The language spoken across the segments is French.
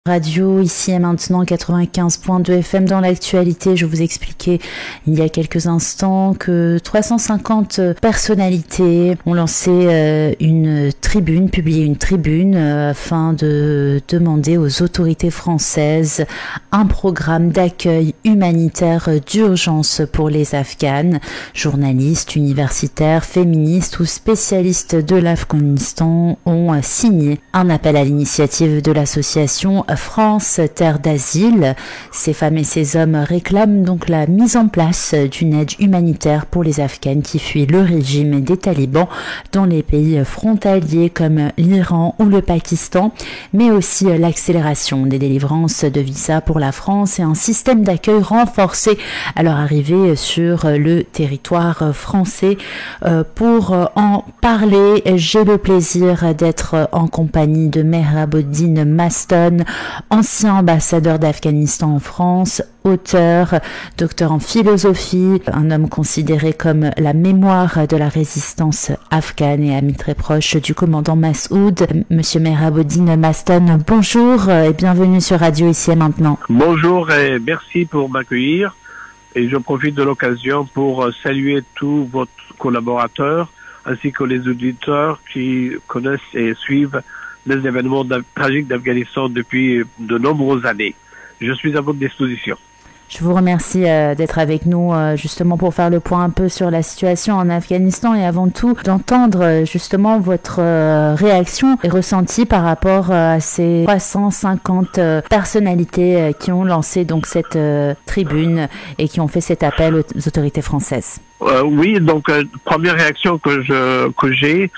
Radio, ici et maintenant 95.2 FM. Dans l'actualité, je vous expliquais il y a quelques instants que 350 personnalités ont lancé publié une tribune afin de demander aux autorités françaises un programme d'accueil humanitaire d'urgence pour les Afghanes. Journalistes, universitaires, féministes ou spécialistes de l'Afghanistan ont signé un appel à l'initiative de l'association France Terre d'Asile. Ces femmes et ces hommes réclament donc la mise en place d'une aide humanitaire pour les Afghanes qui fuient le régime des talibans dans les pays frontaliers comme l'Iran ou le Pakistan, mais aussi l'accélération des délivrances de visas pour la France et un système d'accueil renforcé à leur arrivée sur le territoire français. Pour en parler, j'ai le plaisir d'être en compagnie de Mehraboudine Maston, ancien ambassadeur d'Afghanistan en France, auteur, docteur en philosophie, un homme considéré comme la mémoire de la résistance afghane et ami très proche du commandant Massoud. Monsieur Mehraboudine Maston, bonjour et bienvenue sur Radio Ici et Maintenant. Bonjour et merci pour m'accueillir. Et je profite de l'occasion pour saluer tous vos collaborateurs ainsi que les auditeurs qui connaissent et suivent les événements tragiques d'Afghanistan depuis de nombreuses années. Je suis à votre disposition. Je vous remercie d'être avec nous justement pour faire le point un peu sur la situation en Afghanistan et avant tout d'entendre justement votre réaction et ressenti par rapport à ces 350 personnalités qui ont lancé donc cette tribune et qui ont fait cet appel aux autorités françaises. Oui, donc première réaction que j'ai,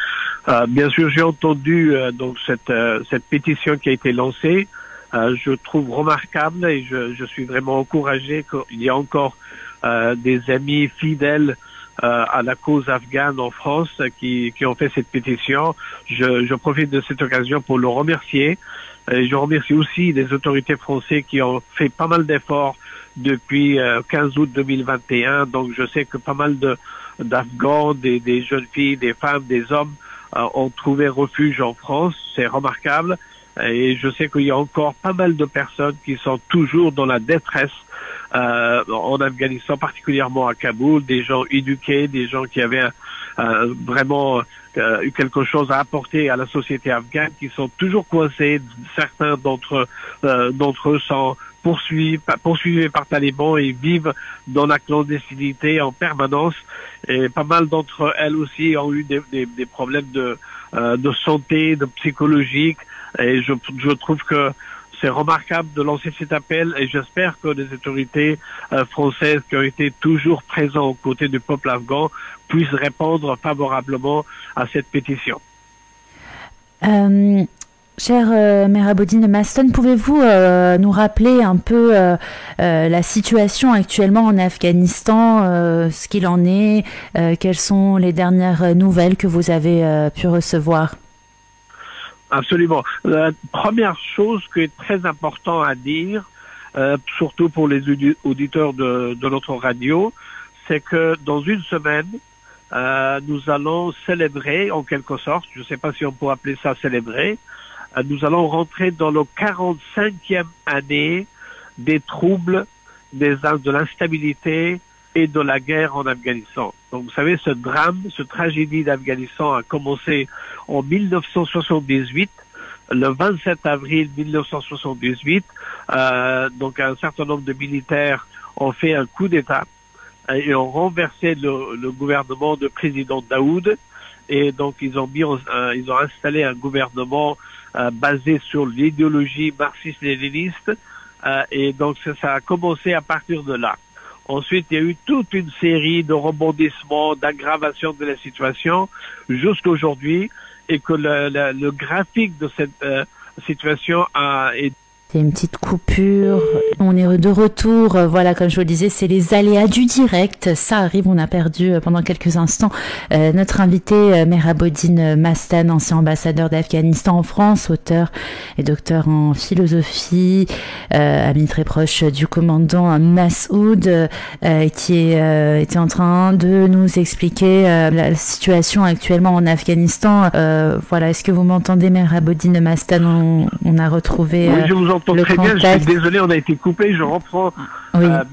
bien sûr j'ai entendu donc cette pétition qui a été lancée. Je trouve remarquable et je suis vraiment encouragé qu'il y a encore des amis fidèles à la cause afghane en France qui ont fait cette pétition. Je profite de cette occasion pour le remercier. Et je remercie aussi les autorités françaises qui ont fait pas mal d'efforts depuis 15 août 2021. Donc je sais que pas mal d'Afghans, des jeunes filles, des femmes, des hommes ont trouvé refuge en France. C'est remarquable. Et je sais qu'il y a encore pas mal de personnes qui sont toujours dans la détresse en Afghanistan, particulièrement à Kaboul, des gens éduqués, des gens qui avaient vraiment eu quelque chose à apporter à la société afghane, qui sont toujours coincés. Certains d'entre eux sont poursuivis par talibans et vivent dans la clandestinité en permanence. Et pas mal d'entre elles aussi ont eu des problèmes de santé, de psychologique. Et je trouve que c'est remarquable de lancer cet appel et j'espère que les autorités françaises qui ont été toujours présentes aux côtés du peuple afghan puissent répondre favorablement à cette pétition. Cher Mehraboudine Maston, pouvez-vous nous rappeler un peu la situation actuellement en Afghanistan, ce qu'il en est, quelles sont les dernières nouvelles que vous avez pu recevoir? Absolument. La première chose qui est très important à dire, surtout pour les auditeurs de notre radio, c'est que dans une semaine, nous allons célébrer, en quelque sorte, je ne sais pas si on peut appeler ça célébrer, nous allons rentrer dans le 45e année des troubles, de l'instabilité et de la guerre en Afghanistan. Donc, vous savez, ce drame, ce tragédie d'Afghanistan a commencé en 1978, le 27 avril 1978. Donc, un certain nombre de militaires ont fait un coup d'État et ont renversé le gouvernement de président Daoud. Et donc, ils ont installé un gouvernement basé sur l'idéologie marxiste-léniniste. Et donc, ça a commencé à partir de là. Ensuite, il y a eu toute une série de rebondissements, d'aggravations de la situation jusqu'à aujourd'hui et que le graphique de cette situation est... Il y a une petite coupure, on est de retour, voilà, comme je vous le disais, c'est les aléas du direct, ça arrive, on a perdu pendant quelques instants notre invité Mehraboudine Maston, ancien ambassadeur d'Afghanistan en France, auteur et docteur en philosophie, ami très proche du commandant Massoud, qui était en train de nous expliquer la situation actuellement en Afghanistan. Voilà, est-ce que vous m'entendez, Mehraboudine Maston? On a retrouvé... Oui, je vous entends. entend très bien, je suis désolé, on a été coupé, je reprends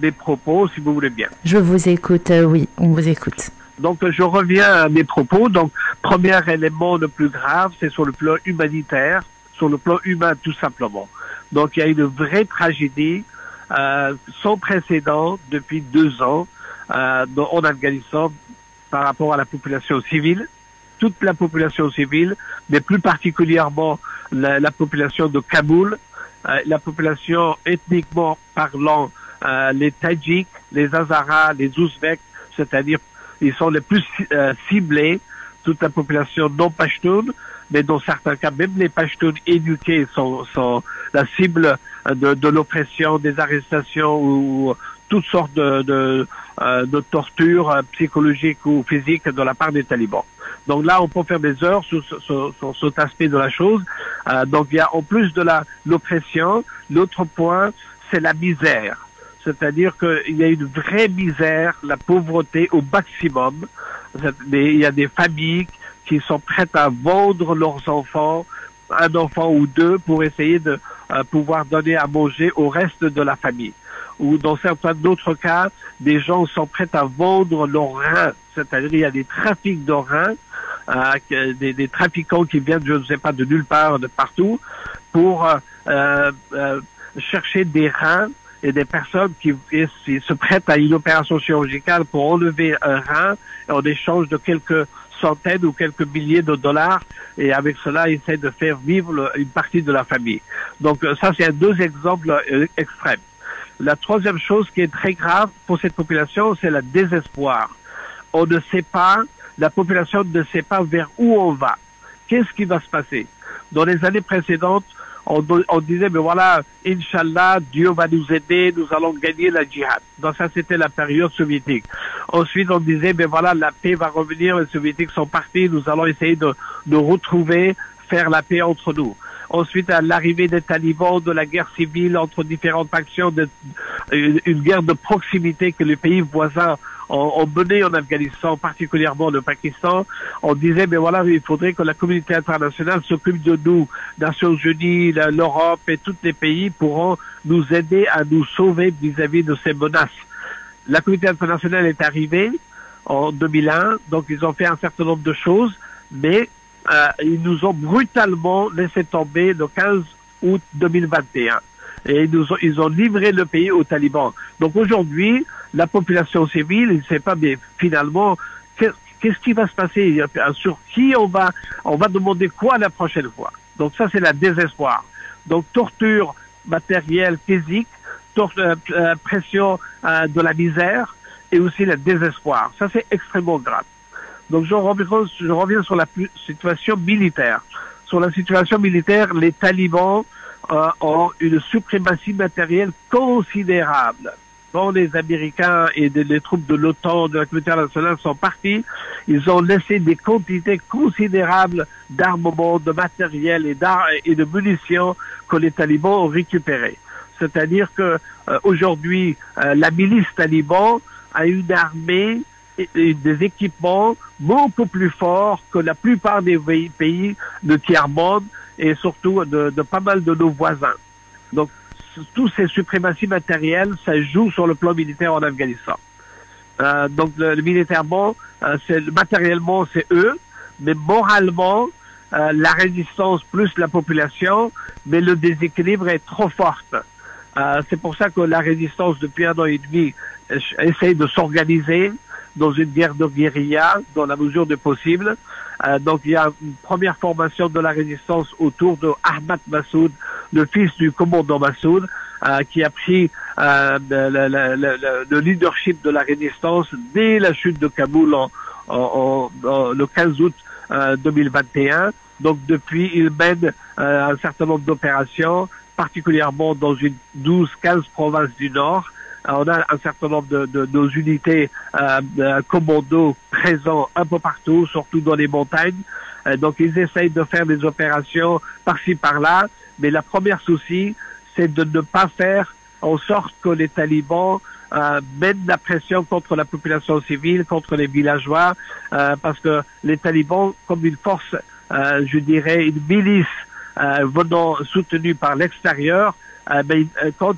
mes propos, si vous voulez bien. Je vous écoute, oui, on vous écoute. Donc, je reviens à mes propos. Donc, premier élément le plus grave, c'est sur le plan humanitaire, sur le plan humain, tout simplement. Donc, il y a une vraie tragédie sans précédent depuis 2 ans en Afghanistan par rapport à la population civile, toute la population civile, mais plus particulièrement la population de Kaboul, la population ethniquement parlant, les Tadjiks, les Hazaras, les Ouzbeks, c'est-à-dire ils sont les plus ciblés, toute la population non pachtoune, mais dans certains cas, même les Pashtuns éduqués sont la cible de l'oppression, des arrestations ou toutes sortes de tortures psychologiques ou physiques de la part des talibans. Donc là, on peut faire des heures sur cet aspect de la chose. Donc il y a en plus de l'oppression, l'autre point, c'est la misère. C'est-à-dire qu'il y a une vraie misère, la pauvreté au maximum. Il y a des familles qui sont prêtes à vendre leurs enfants, un enfant ou deux, pour essayer de pouvoir donner à manger au reste de la famille. Ou dans certains autres cas, des gens sont prêts à vendre leurs reins. C'est-à-dire il y a des trafics de reins, des trafiquants qui viennent, je ne sais pas, de nulle part, de partout, pour chercher des reins et des personnes qui se prêtent à une opération chirurgicale pour enlever un rein en échange de quelques centaines ou quelques milliers de dollars, et avec cela, ils essaient de faire vivre une partie de la famille. Donc ça, c'est 2 exemples extrêmes. La troisième chose qui est très grave pour cette population, c'est le désespoir. On ne sait pas, la population ne sait pas vers où on va. Qu'est-ce qui va se passer? Dans les années précédentes, on disait, mais voilà, Inch'Allah, Dieu va nous aider, nous allons gagner la djihad. Donc ça, c'était la période soviétique. Ensuite, on disait, mais voilà, la paix va revenir, les soviétiques sont partis, nous allons essayer de retrouver, faire la paix entre nous. Ensuite, à l'arrivée des talibans, de la guerre civile entre différentes factions, une guerre de proximité que les pays voisins ont menée en Afghanistan, particulièrement le Pakistan, on disait, mais voilà, il faudrait que la communauté internationale s'occupe de nous. Nations Unies, l'Europe et tous les pays pourront nous aider à nous sauver vis-à-vis de ces menaces. La communauté internationale est arrivée en 2001, donc ils ont fait un certain nombre de choses, mais ils nous ont brutalement laissé tomber le 15 août 2021. Et ils ont livré le pays aux talibans. Donc aujourd'hui, la population civile, il ne sait pas, mais finalement, qu'est-ce qui va se passer? Sur qui on va demander quoi la prochaine fois? Donc ça, c'est la désespoir. Donc torture matérielle, physique, pression de la misère et aussi le désespoir. Ça, c'est extrêmement grave. Donc je reviens sur la situation militaire. Sur la situation militaire, les talibans ont une suprématie matérielle considérable. Quand les Américains et les troupes de l'OTAN, de la communauté internationale sont partis, ils ont laissé des quantités considérables d'armement, de matériel et de munitions que les talibans ont récupérées. C'est-à-dire que aujourd'hui, la milice taliban a une armée et des équipements beaucoup plus forts que la plupart des pays de tiers-monde et surtout de pas mal de nos voisins. Donc, tous ces suprématies matérielles, ça joue sur le plan militaire en Afghanistan. Donc, militairement, matériellement, c'est eux, mais moralement, la résistance plus la population, mais le déséquilibre est trop fort. C'est pour ça que la résistance, depuis 1 an et demi, essaye de s'organiser dans une guerre de guérilla, dans la mesure du possible. Donc il y a une première formation de la résistance autour de Ahmad Massoud, le fils du commandant Massoud, qui a pris le leadership de la résistance dès la chute de Kaboul le 15 août 2021. Donc depuis, il mène un certain nombre d'opérations, particulièrement dans une 12-15 provinces du Nord. On a un certain nombre de nos unités commandos présents un peu partout, surtout dans les montagnes. Donc ils essayent de faire des opérations par-ci par-là, mais la première souci, c'est de ne pas faire en sorte que les talibans mènent la pression contre la population civile, contre les villageois, parce que les talibans, comme une force, je dirais une milice venant soutenue par l'extérieur, quand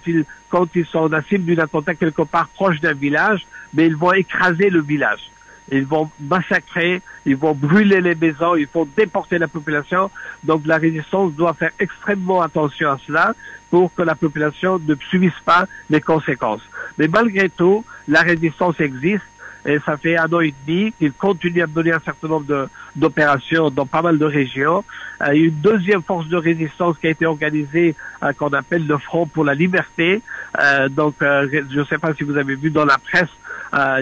ils sont en cible d'un attentat quelque part proche d'un village, mais ils vont écraser le village. Ils vont massacrer, ils vont brûler les maisons, ils vont déporter la population. Donc la résistance doit faire extrêmement attention à cela pour que la population ne subisse pas les conséquences. Mais malgré tout, la résistance existe et ça fait 1 an et demi qu'il continue à mener un certain nombre d'opérations dans pas mal de régions. Il y a une deuxième force de résistance qui a été organisée, qu'on appelle le Front pour la Liberté. Je ne sais pas si vous avez vu dans la presse,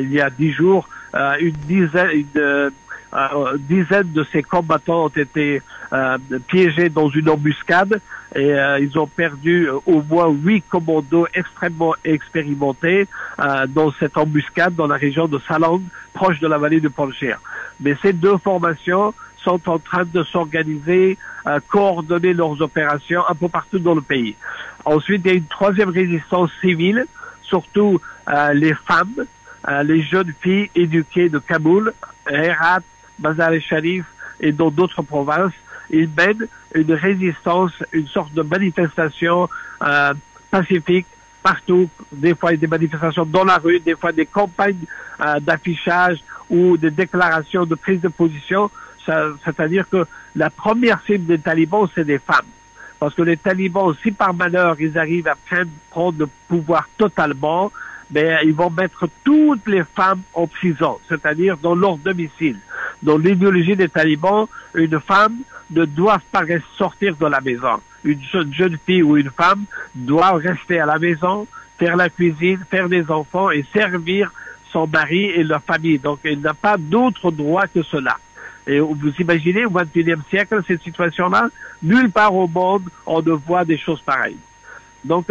il y a 10 jours, une dizaine de ces combattants ont été piégés dans une embuscade et ils ont perdu au moins 8 commandos extrêmement expérimentés dans cette embuscade dans la région de Salang, proche de la vallée du Panjshir. Mais ces deux formations sont en train de s'organiser, coordonner leurs opérations un peu partout dans le pays. Ensuite, il y a une troisième résistance civile, surtout les femmes, les jeunes filles éduquées de Kaboul, Herat, Mazar-e-Sharif et dans d'autres provinces. Ils mènent une résistance, une sorte de manifestation pacifique partout. Des fois, il y a des manifestations dans la rue, des fois des campagnes d'affichage ou des déclarations de prise de position. C'est-à-dire que la première cible des talibans, c'est des femmes. Parce que les talibans, si par malheur ils arrivent à prendre le pouvoir totalement, ils vont mettre toutes les femmes en prison, c'est-à-dire dans leur domicile. Dans l'idéologie des talibans, une femme ne doit pas sortir de la maison. Une jeune fille ou une femme doit rester à la maison, faire la cuisine, faire des enfants et servir son mari et leur famille. Donc, elle n'a pas d'autre droit que cela. Et vous imaginez, au XXIe siècle, cette nulle part au monde, on ne voit des choses pareilles. Donc,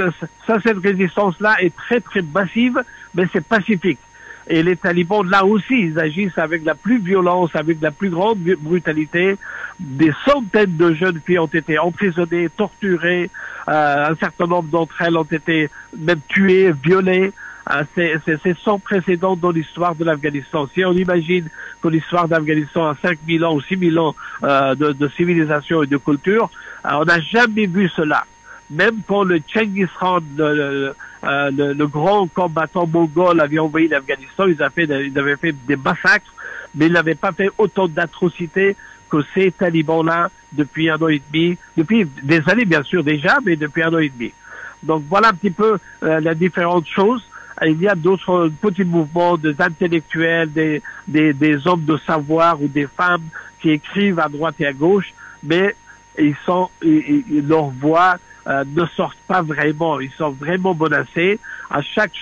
cette résistance-là est très, très massive, mais c'est pacifique. Et les talibans, là aussi, ils agissent avec la plus violence, avec la plus grande brutalité. Des centaines de jeunes filles ont été emprisonnées, torturées. Un certain nombre d'entre elles ont été même tuées, violées. C'est sans précédent dans l'histoire de l'Afghanistan. Si on imagine que l'histoire d'Afghanistan a 5000 ans ou 6000 ans de civilisation et de culture, on n'a jamais vu cela. Même quand le Genghis Khan, le grand combattant mongol, avait envahi l'Afghanistan, ils avaient fait des massacres, mais ils n'avaient pas fait autant d'atrocités que ces talibans-là depuis 1 an et demi, depuis des années bien sûr déjà, mais depuis 1 an et demi. Donc voilà un petit peu la différente chose. Il y a d'autres petits mouvements, des intellectuels, des hommes de savoir ou des femmes qui écrivent à droite et à gauche, mais leur voix ne sortent pas vraiment. Ils sont vraiment menacés. À chaque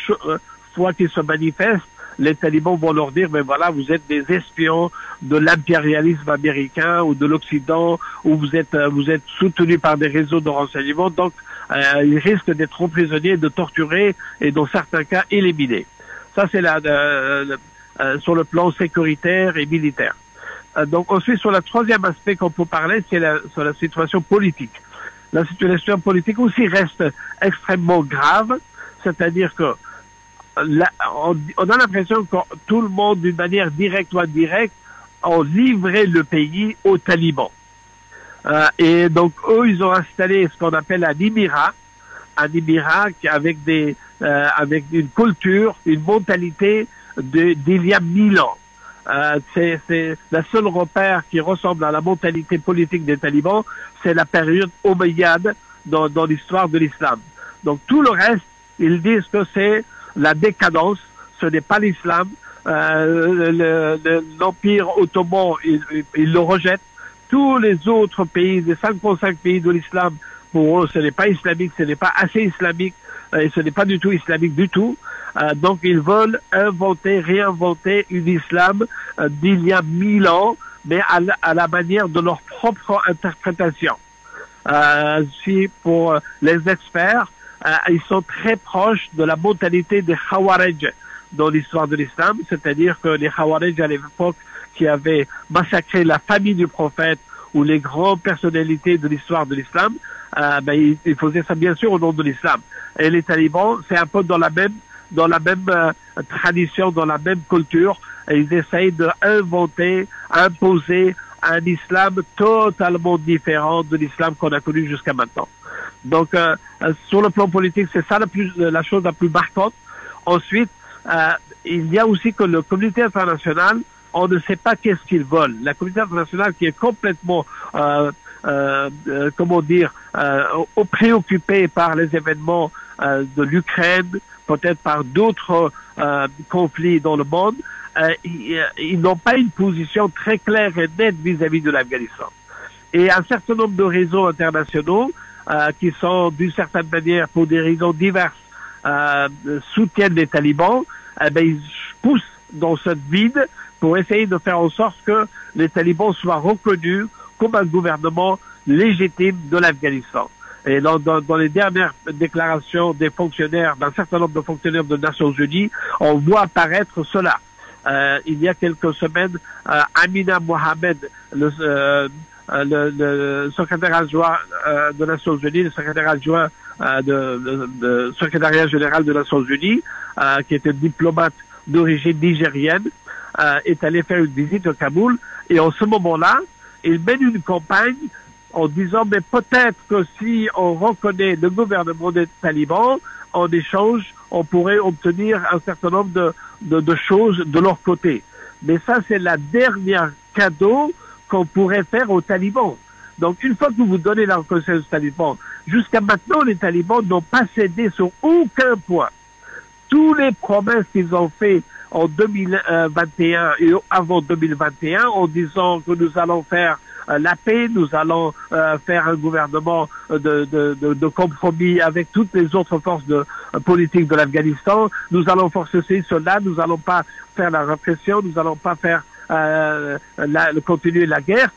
fois qu'ils se manifestent, les talibans vont leur dire, mais voilà, vous êtes des espions de l'impérialisme américain ou de l'Occident, ou vous êtes soutenus par des réseaux de renseignement. Donc, ils risquent d'être emprisonnés, de torturer et dans certains cas éliminés. Ça, c'est sur le plan sécuritaire et militaire. Donc ensuite, sur le troisième aspect qu'on peut parler, c'est sur la situation politique. La situation politique aussi reste extrêmement grave, c'est-à-dire que on a l'impression que tout le monde, d'une manière directe ou indirecte, ont livré le pays aux talibans. Et donc, eux, ils ont installé ce qu'on appelle un émirat avec avec une culture, une mentalité d'il y a 1000 ans. C'est la seule repère qui ressemble à la mentalité politique des talibans, c'est la période omeyyade dans l'histoire de l'islam. Donc tout le reste, ils disent que c'est la décadence, ce n'est pas l'islam. L'Empire ottoman, ils le rejettent. Tous les autres pays, les 55 pays de l'islam, pour eux, ce n'est pas islamique, ce n'est pas assez islamique, et ce n'est pas du tout islamique du tout. Donc ils veulent réinventer une islam d'il y a 1000 ans, mais à la manière de leur propre interprétation. Si pour les experts, ils sont très proches de la mentalité des Khawarij dans l'histoire de l'islam, c'est-à-dire que les Khawarij à l'époque qui avaient massacré la famille du prophète ou les grandes personnalités de l'histoire de l'islam, ils faisaient ça bien sûr au nom de l'islam. Et les talibans, c'est un peu dans la même tradition, dans la même culture, et ils essayent imposer un islam totalement différent de l'islam qu'on a connu jusqu'à maintenant. Donc, sur le plan politique, c'est ça la chose la plus marquante. Ensuite, il y a aussi que la communauté internationale, on ne sait pas qu'est-ce qu'ils veulent. La communauté internationale qui est complètement, préoccupée par les événements de l'Ukraine, peut-être par d'autres conflits dans le monde, ils n'ont pas une position très claire et nette vis-à-vis de l'Afghanistan. Et un certain nombre de réseaux internationaux qui sont d'une certaine manière, pour des raisons diverses, soutiennent les talibans, ils poussent dans cette vide pour essayer de faire en sorte que les talibans soient reconnus comme un gouvernement légitime de l'Afghanistan. Et dans les dernières déclarations des fonctionnaires, d'un certain nombre de fonctionnaires des Nations Unies, on voit apparaître cela. Il y a quelques semaines, Amina Mohamed, le secrétaire adjoint des Nations Unies, le secrétaire adjoint de secrétariat général des Nations Unies, qui était diplomate d'origine nigérienne, est allé faire une visite au Kaboul. Et en ce moment-là, il mène une campagne en disant, mais peut-être que si on reconnaît le gouvernement des talibans, en échange, on pourrait obtenir un certain nombre de choses de leur côté. Mais ça, c'est la dernière cadeau qu'on pourrait faire aux talibans. Donc, une fois que vous donnez la reconnaissance aux talibans, jusqu'à maintenant, les talibans n'ont pas cédé sur aucun point. Tous les promesses qu'ils ont fait en 2021 et avant 2021, en disant que nous allons faire la paix, nous allons faire un gouvernement de compromis avec toutes les autres forces politiques de l'Afghanistan, nous allons forcer cela, nous allons pas faire la répression, nous allons pas faire continuer la guerre.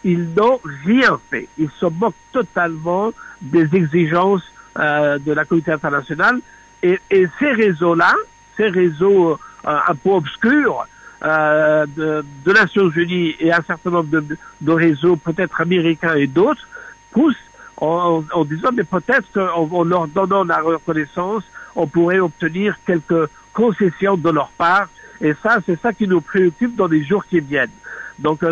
Ils n'ont rien fait. Ils se moquent totalement des exigences de la communauté internationale. Et ces réseaux-là, ces réseaux un peu obscurs de Nations Unies et un certain nombre de réseaux, peut-être américains et d'autres, poussent en disant, mais peut-être qu'en leur donnant la reconnaissance, on pourrait obtenir quelques concessions de leur part. Et ça, c'est ça qui nous préoccupe dans les jours qui viennent. Donc,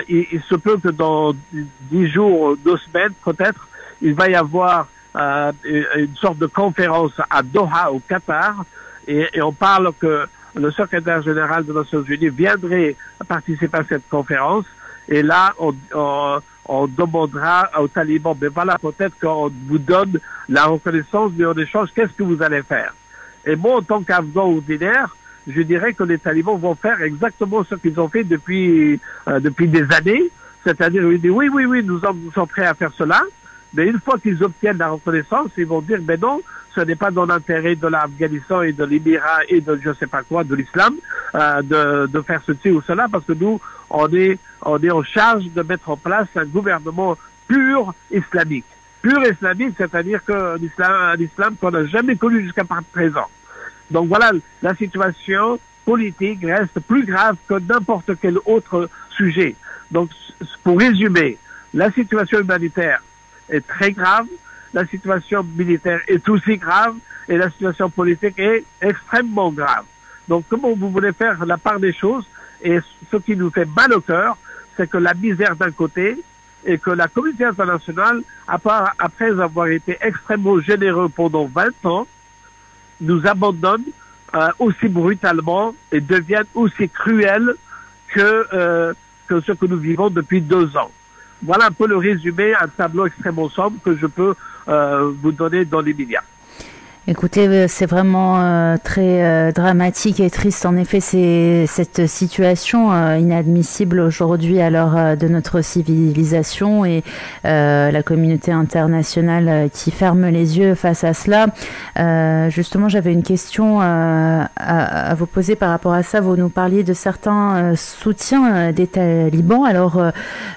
il se peut que dans 10 jours, 2 semaines, peut-être, il va y avoir une sorte de conférence à Doha, au Qatar, et on parle que le secrétaire général des Nations Unies viendrait participer à cette conférence, et là, on demandera aux talibans, mais voilà, peut-être qu'on vous donne la reconnaissance, mais en échange, qu'est-ce que vous allez faire? Et moi, en tant qu'Afghan ordinaire, je dirais que les talibans vont faire exactement ce qu'ils ont fait depuis des années, c'est-à-dire ils disent oui, nous sommes prêts à faire cela, mais une fois qu'ils obtiennent la reconnaissance, ils vont dire mais non, ce n'est pas dans l'intérêt de l'Afghanistan et de l'Émirat et de je sais pas quoi, de l'islam, de faire ceci ou cela, parce que nous, on est en charge de mettre en place un gouvernement pur islamique. Pur islamique, c'est-à-dire que l'islam qu'on n'a jamais connu jusqu'à présent. Donc voilà, la situation politique reste plus grave que n'importe quel autre sujet. Donc, pour résumer, la situation humanitaire est très grave, la situation militaire est aussi grave, et la situation politique est extrêmement grave. Donc, comment vous voulez faire la part des choses? Et ce qui nous fait mal au cœur, c'est que la misère d'un côté, et que la communauté internationale, après avoir été extrêmement généreux pendant 20 ans, nous abandonne aussi brutalement et deviennent aussi cruels que ce que nous vivons depuis 2 ans. Voilà un peu le résumé, un tableau extrêmement sombre que je peux vous donner dans les médias. Écoutez, c'est vraiment très dramatique et triste. En effet, c'est cette situation inadmissible aujourd'hui à l'heure de notre civilisation et la communauté internationale qui ferme les yeux face à cela. Justement, j'avais une question à vous poser par rapport à ça. Vous nous parliez de certains soutiens des talibans. Alors,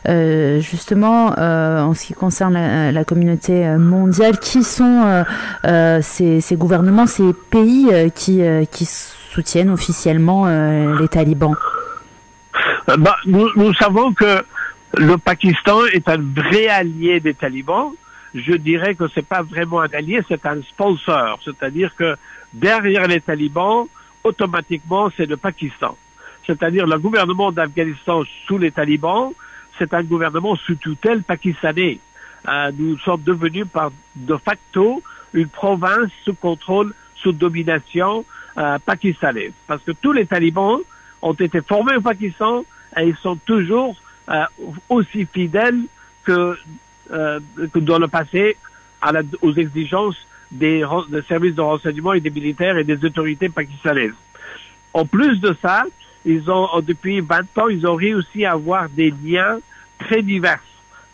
justement, en ce qui concerne la communauté mondiale, qui sont ces gouvernements, ces pays qui soutiennent officiellement les talibans? Nous savons que le Pakistan est un vrai allié des talibans. Je dirais que c'est pas vraiment un allié, c'est un sponsor. C'est-à-dire que derrière les talibans, automatiquement, c'est le Pakistan. C'est-à-dire le gouvernement d'Afghanistan sous les talibans, c'est un gouvernement sous tutelle pakistanais. nous sommes devenus de facto une province sous contrôle, sous domination pakistanaise. Parce que tous les talibans ont été formés au Pakistan et ils sont toujours aussi fidèles que dans le passé aux exigences des services de renseignement et des militaires et des autorités pakistanaises. En plus de ça, depuis 20 ans, ils ont réussi à avoir des liens très divers.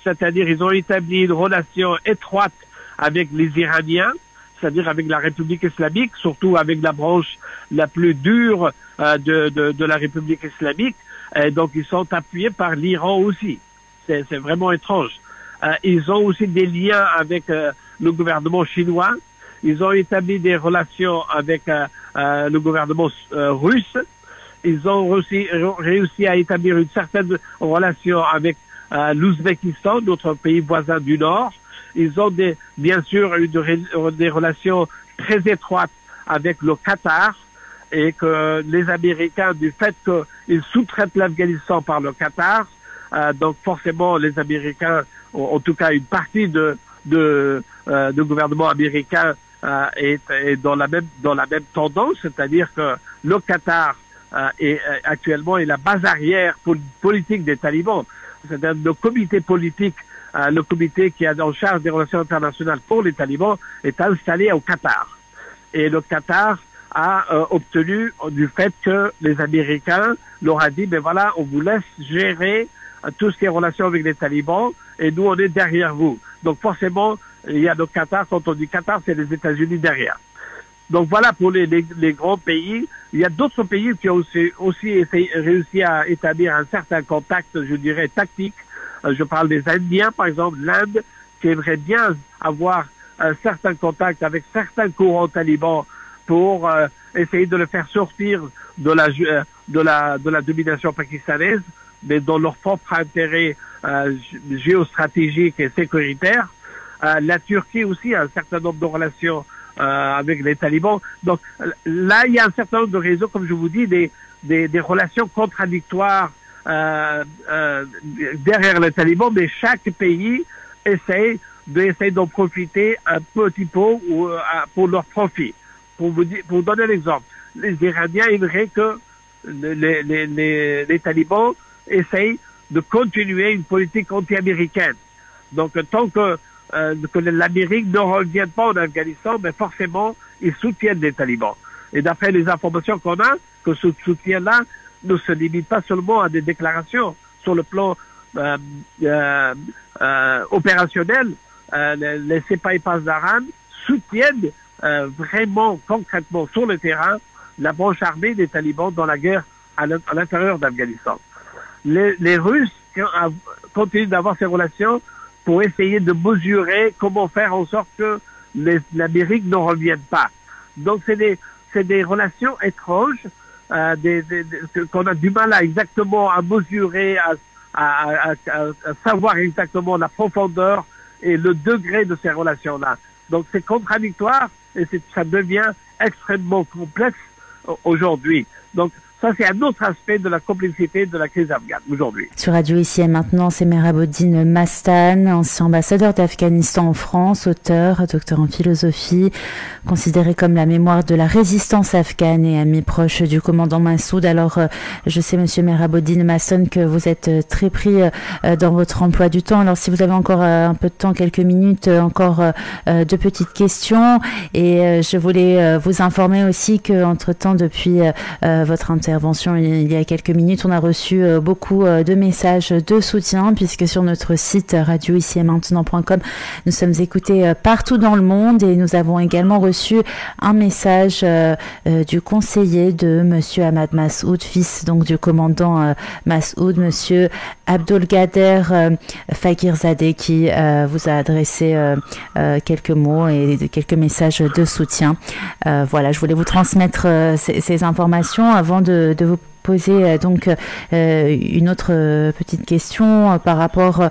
C'est-à-dire, ils ont établi une relation étroite avec les Iraniens, c'est-à-dire avec la République islamique, surtout avec la branche la plus dure de la République islamique. Et donc, ils sont appuyés par l'Iran aussi. C'est vraiment étrange. Ils ont aussi des liens avec le gouvernement chinois. Ils ont établi des relations avec le gouvernement russe. Ils ont aussi réussi à établir une certaine relation avec l'Ouzbékistan, notre pays voisin du Nord. Ils ont bien sûr eu des relations très étroites avec le Qatar et que les Américains, du fait qu'ils sous-traitent l'Afghanistan par le Qatar, donc forcément les Américains, en tout cas une partie du gouvernement américain est dans la même tendance, c'est-à-dire que le Qatar actuellement est la base arrière politique des talibans. C'est-à-dire le comité politique, le comité qui est en charge des relations internationales pour les talibans est installé au Qatar. Et le Qatar a obtenu du fait que les Américains leur a dit, ben voilà, on vous laisse gérer tout ce qui est relation avec les talibans et nous on est derrière vous. Donc forcément, il y a le Qatar, quand on dit Qatar, c'est les États-Unis derrière. Donc voilà pour les grands pays. Il y a d'autres pays qui ont aussi réussi à établir un certain contact, je dirais, tactique. Je parle des Indiens, par exemple, l'Inde, qui aimerait bien avoir un certain contact avec certains courants talibans pour essayer de le faire sortir de la domination pakistanaise, mais dans leur propre intérêt géostratégique et sécuritaire. La Turquie aussi a un certain nombre de relations avec les talibans. Donc là, il y a un certain nombre de réseaux, comme je vous dis, des relations contradictoires derrière les talibans, mais chaque pays essaie d'en profiter un petit peu pour leur profit. Pour donner l'exemple, les Iraniens aimeraient que les talibans essayent de continuer une politique anti-américaine. Donc tant que l'Amérique ne revient pas en Afghanistan, mais forcément, ils soutiennent les talibans. Et d'après les informations qu'on a, que ce soutien-là ne se limite pas seulement à des déclarations sur le plan opérationnel. Les Sepa et Pasdaran soutiennent vraiment, concrètement, sur le terrain, la branche armée des talibans dans la guerre à l'intérieur d'Afghanistan. Les Russes continuent d'avoir ces relations pour essayer de mesurer comment faire en sorte que l'Amérique ne revienne pas. Donc c'est des relations étranges, qu'on a du mal à exactement à mesurer, à savoir exactement la profondeur et le degré de ces relations-là. Donc c'est contradictoire et ça devient extrêmement complexe aujourd'hui. Donc ça, c'est un autre aspect de la complexité de la crise afghane aujourd'hui. Sur Radio Ici et Maintenant, c'est Mehraboudine Mastan, ancien ambassadeur d'Afghanistan en France, auteur, docteur en philosophie, considéré comme la mémoire de la résistance afghane et ami proche du commandant Massoud. Alors, je sais, monsieur Mehraboudine Mastan, que vous êtes très pris dans votre emploi du temps. Alors, si vous avez encore un peu de temps, quelques minutes, encore deux petites questions. Et je voulais vous informer aussi que, entre-temps, depuis votre intervention il y a quelques minutes, on a reçu beaucoup de messages de soutien, puisque sur notre site radioiciementdenant.com, nous sommes écoutés partout dans le monde, et nous avons également reçu un message du conseiller de monsieur Ahmad Massoud, fils donc du commandant Massoud, monsieur Abdolgader Fakirzadeh, qui vous a adressé quelques mots et quelques messages de soutien. Voilà, je voulais vous transmettre ces informations avant de vous poser donc une autre petite question par rapport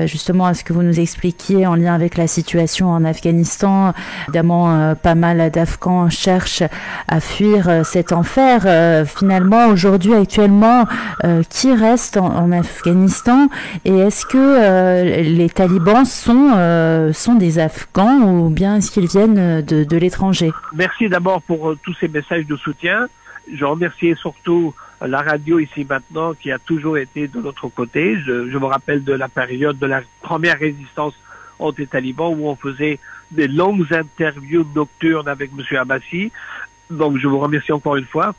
justement à ce que vous nous expliquiez en lien avec la situation en Afghanistan. Évidemment, pas mal d'Afghans cherchent à fuir cet enfer. Finalement, aujourd'hui, actuellement, qui reste en Afghanistan et est-ce que les talibans sont des Afghans ou bien est-ce qu'ils viennent de l'étranger? Merci d'abord pour tous ces messages de soutien. Je remercie surtout la radio ici maintenant qui a toujours été de notre côté. Je me rappelle de la période de la première résistance anti-taliban où on faisait des longues interviews nocturnes avec M. Abbassi. Donc je vous remercie encore une fois.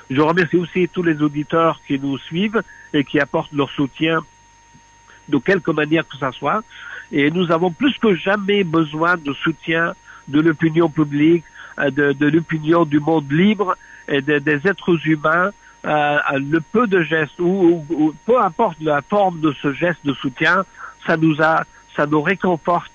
Je remercie aussi tous les auditeurs qui nous suivent et qui apportent leur soutien de quelque manière que ce soit. Et nous avons plus que jamais besoin de soutien de l'opinion publique, de l'opinion du monde libre et des êtres humains. Le peu de gestes ou peu importe la forme de ce geste de soutien, ça nous réconforte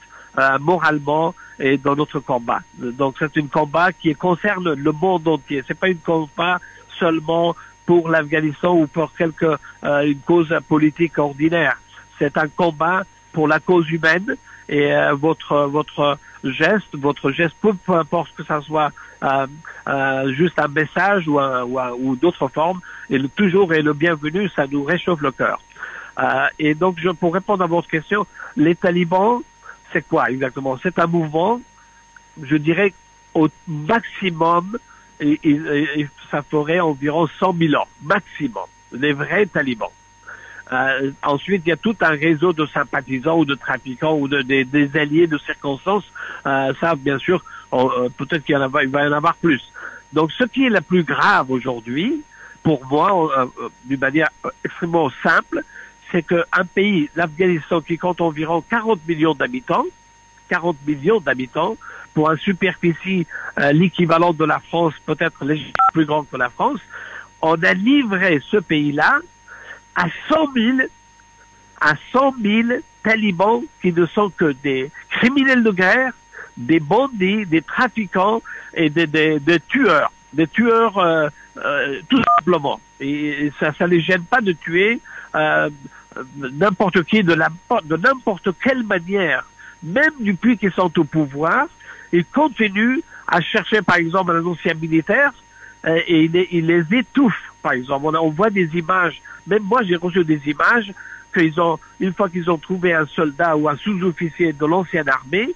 moralement et dans notre combat. Donc c'est un combat qui concerne le monde entier. C'est pas un combat seulement pour l'Afghanistan ou pour une cause politique ordinaire. C'est un combat pour la cause humaine et votre geste, peu importe que ça soit juste un message ou d'autres formes, toujours est le bienvenu, ça nous réchauffe le cœur. Et donc, pour répondre à votre question, les talibans, c'est quoi exactement? C'est un mouvement, je dirais, au maximum, et ça ferait environ 100 000 ans, maximum, les vrais talibans. Ensuite, il y a tout un réseau de sympathisants ou de trafiquants ou des alliés de circonstances. Ça, bien sûr, peut-être il va y en avoir plus. Donc, ce qui est le plus grave aujourd'hui, pour moi, d'une manière extrêmement simple, c'est qu'un pays, l'Afghanistan, qui compte environ 40 millions d'habitants, pour une superficie l'équivalent de la France, peut-être légèrement plus grande que la France, on a livré ce pays-là à 100 000 talibans qui ne sont que des criminels de guerre, des bandits, des trafiquants et des tueurs. Des tueurs tout simplement. Et ça les gêne pas de tuer n'importe qui de n'importe quelle manière. Même depuis qu'ils sont au pouvoir, ils continuent à chercher par exemple un ancien militaire et ils les étouffent. Par exemple, on voit des images. Même moi, j'ai reçu des images une fois qu'ils ont trouvé un soldat ou un sous-officier de l'ancienne armée,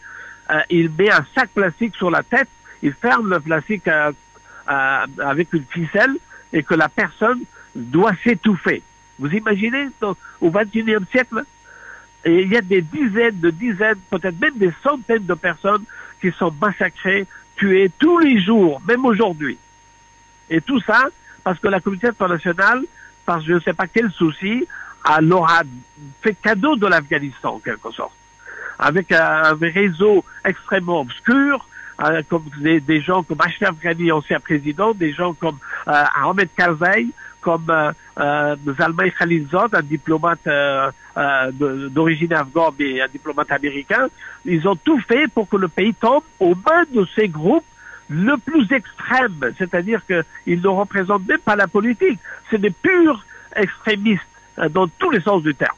il met un sac plastique sur la tête, il ferme le plastique avec une ficelle et que la personne doit s'étouffer. Vous imaginez, au XXIe siècle? Et il y a des dizaines, peut-être même des centaines de personnes qui sont massacrées, tuées tous les jours, même aujourd'hui. Et tout ça parce que la communauté internationale, par je ne sais pas quel souci, leur a fait cadeau de l'Afghanistan, en quelque sorte. Avec un réseau extrêmement obscur, comme des gens comme Ashraf Ghani, ancien président, des gens comme Ahmed Karzai, comme Zalmay Khalilzad, un diplomate d'origine afghane et un diplomate américain. Ils ont tout fait pour que le pays tombe aux mains de ces groupes le plus extrême, c'est-à-dire qu'ils ne représentent même pas la politique. C'est des purs extrémistes dans tous les sens du terme.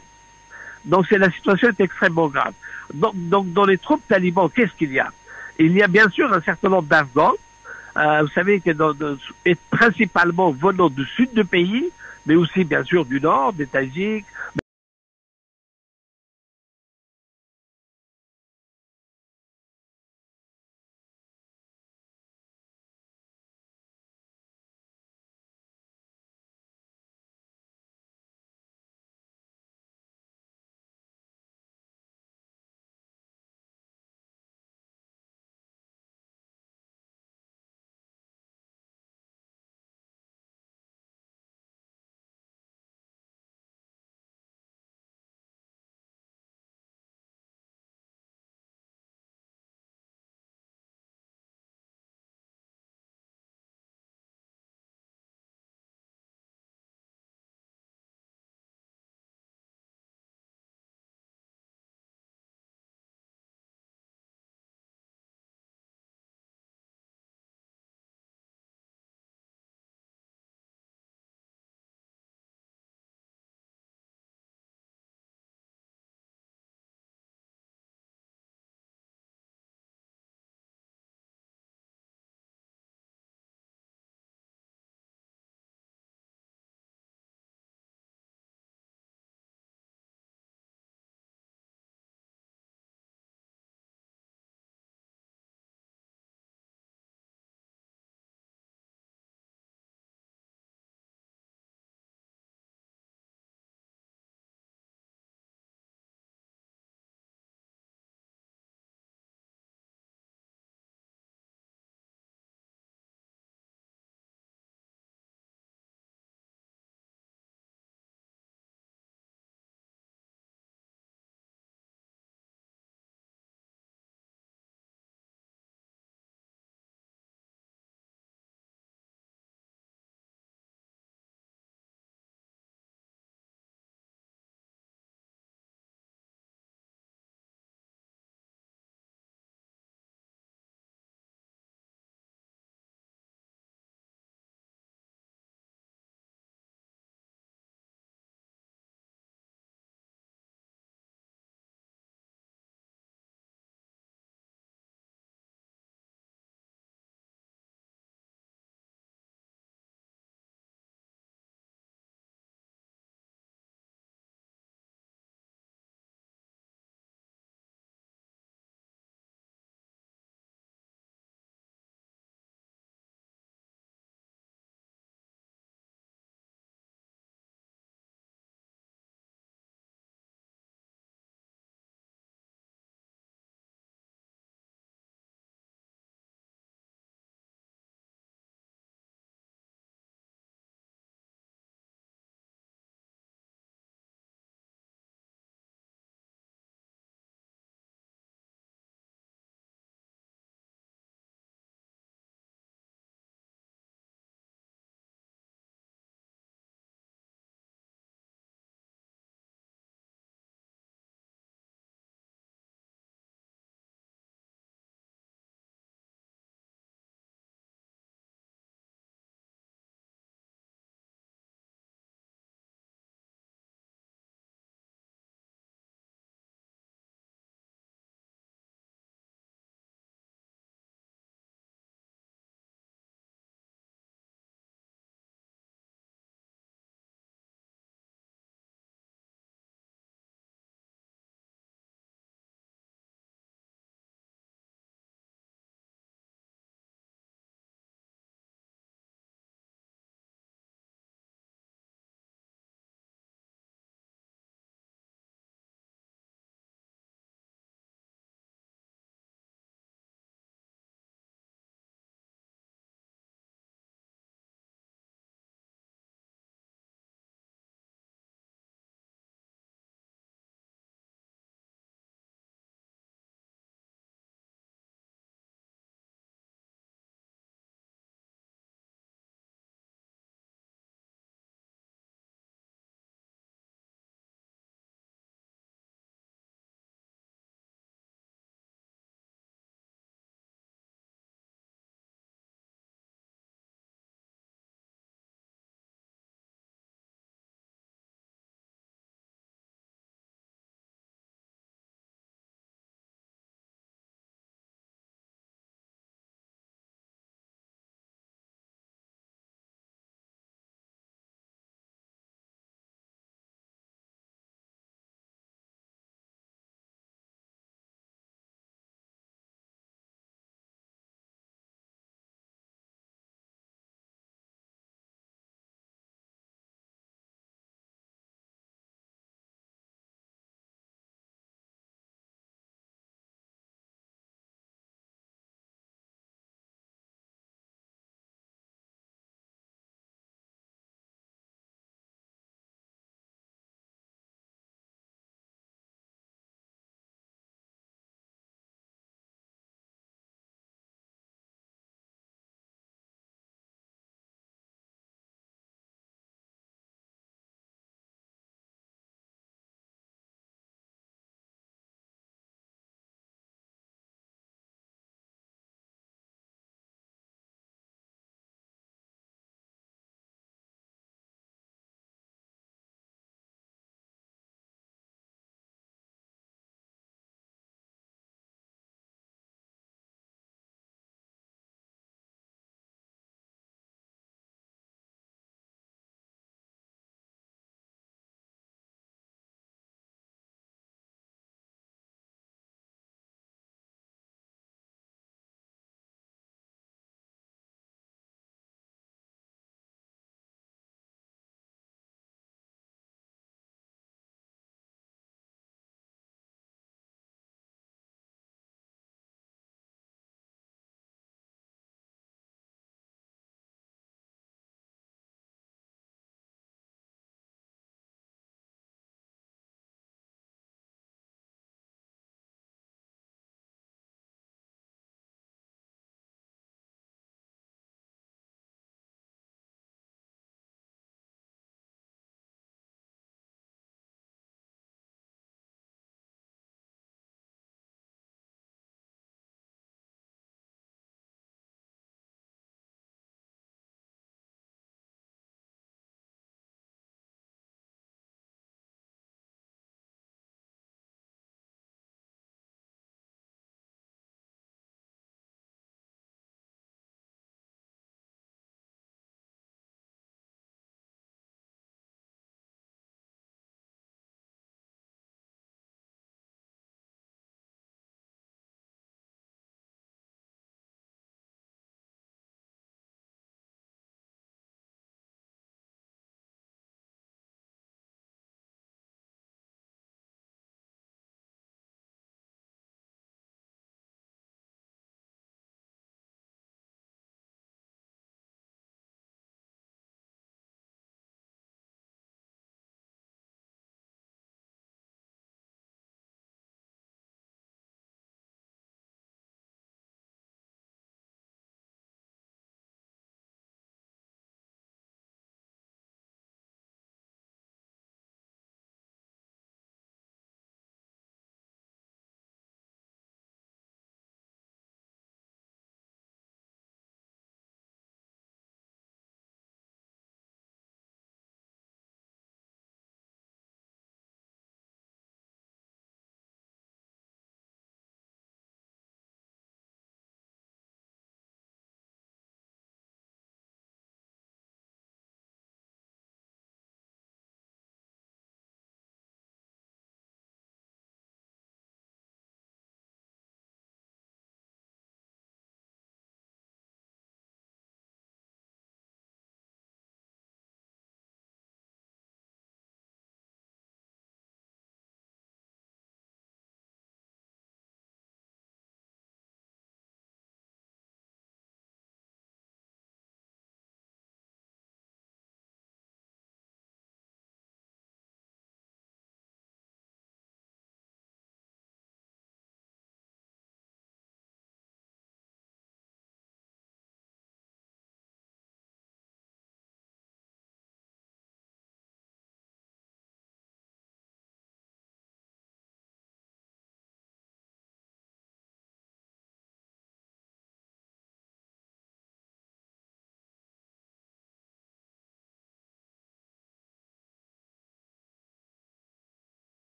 Donc la situation est extrêmement grave. Donc dans les troupes talibans, qu'est-ce qu'il y a? Il y a bien sûr un certain nombre d'Afghans, vous savez, principalement venant du sud du pays, mais aussi bien sûr du nord, des Tajiks,